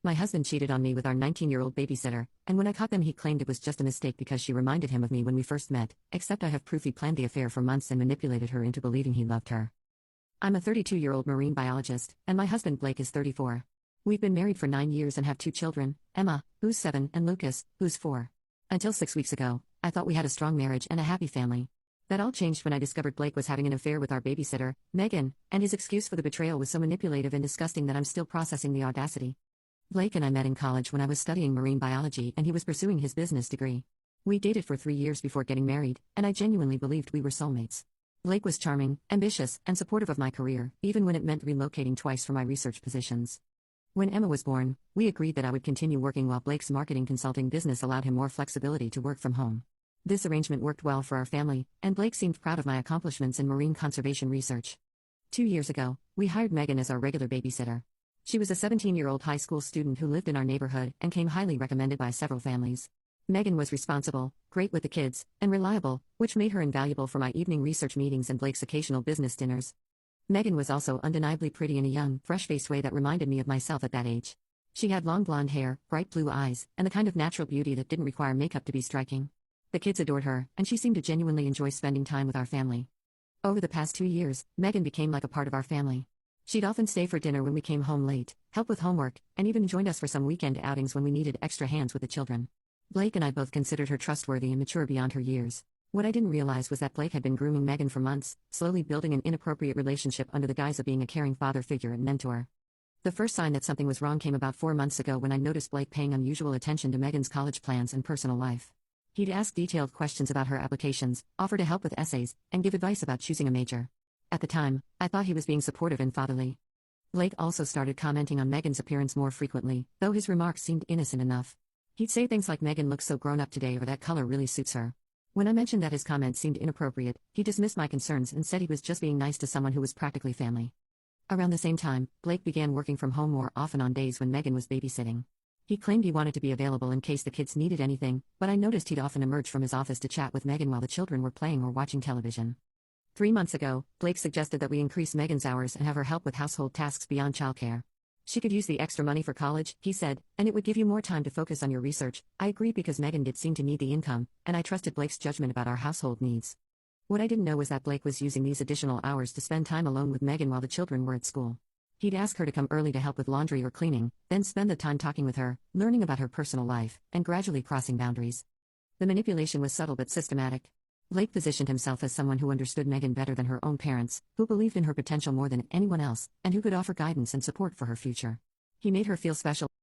My husband cheated on me with our 19-year-old babysitter, and when I caught them he claimed it was just a mistake because she reminded him of me when we first met, except I have proof he planned the affair for months and manipulated her into believing he loved her. I'm a 32-year-old marine biologist, and my husband Blake is 34. We've been married for 9 years and have 2 children, Emma, who's 7, and Lucas, who's 4. Until 6 weeks ago, I thought we had a strong marriage and a happy family. That all changed when I discovered Blake was having an affair with our babysitter, Megan, and his excuse for the betrayal was so manipulative and disgusting that I'm still processing the audacity. Blake and I met in college when I was studying marine biology and he was pursuing his business degree. We dated for 3 years before getting married, and I genuinely believed we were soulmates. Blake was charming, ambitious, and supportive of my career, even when it meant relocating twice for my research positions. When Emma was born, we agreed that I would continue working while Blake's marketing consulting business allowed him more flexibility to work from home. This arrangement worked well for our family, and Blake seemed proud of my accomplishments in marine conservation research. 2 years ago, we hired Megan as our regular babysitter. She was a 17-year-old high school student who lived in our neighborhood and came highly recommended by several families. Megan was responsible, great with the kids, and reliable, which made her invaluable for my evening research meetings and Blake's occasional business dinners. Megan was also undeniably pretty in a young, fresh-faced way that reminded me of myself at that age. She had long blonde hair, bright blue eyes, and the kind of natural beauty that didn't require makeup to be striking. The kids adored her, and she seemed to genuinely enjoy spending time with our family. Over the past 2 years, Megan became like a part of our family. She'd often stay for dinner when we came home late, help with homework, and even joined us for some weekend outings when we needed extra hands with the children. Blake and I both considered her trustworthy and mature beyond her years. What I didn't realize was that Blake had been grooming Megan for months, slowly building an inappropriate relationship under the guise of being a caring father figure and mentor. The first sign that something was wrong came about 4 months ago when I noticed Blake paying unusual attention to Megan's college plans and personal life. He'd ask detailed questions about her applications, offer to help with essays, and give advice about choosing a major. At the time, I thought he was being supportive and fatherly. Blake also started commenting on Megan's appearance more frequently, though his remarks seemed innocent enough. He'd say things like Megan looks so grown up today or that color really suits her. When I mentioned that his comments seemed inappropriate, he dismissed my concerns and said he was just being nice to someone who was practically family. Around the same time, Blake began working from home more often on days when Megan was babysitting. He claimed he wanted to be available in case the kids needed anything, but I noticed he'd often emerge from his office to chat with Megan while the children were playing or watching television. 3 months ago, Blake suggested that we increase Megan's hours and have her help with household tasks beyond childcare. She could use the extra money for college, he said, and it would give you more time to focus on your research. I agreed because Megan did seem to need the income, and I trusted Blake's judgment about our household needs. What I didn't know was that Blake was using these additional hours to spend time alone with Megan while the children were at school. He'd ask her to come early to help with laundry or cleaning, then spend the time talking with her, learning about her personal life, and gradually crossing boundaries. The manipulation was subtle but systematic. Blake positioned himself as someone who understood Megan better than her own parents, who believed in her potential more than anyone else, and who could offer guidance and support for her future. He made her feel special.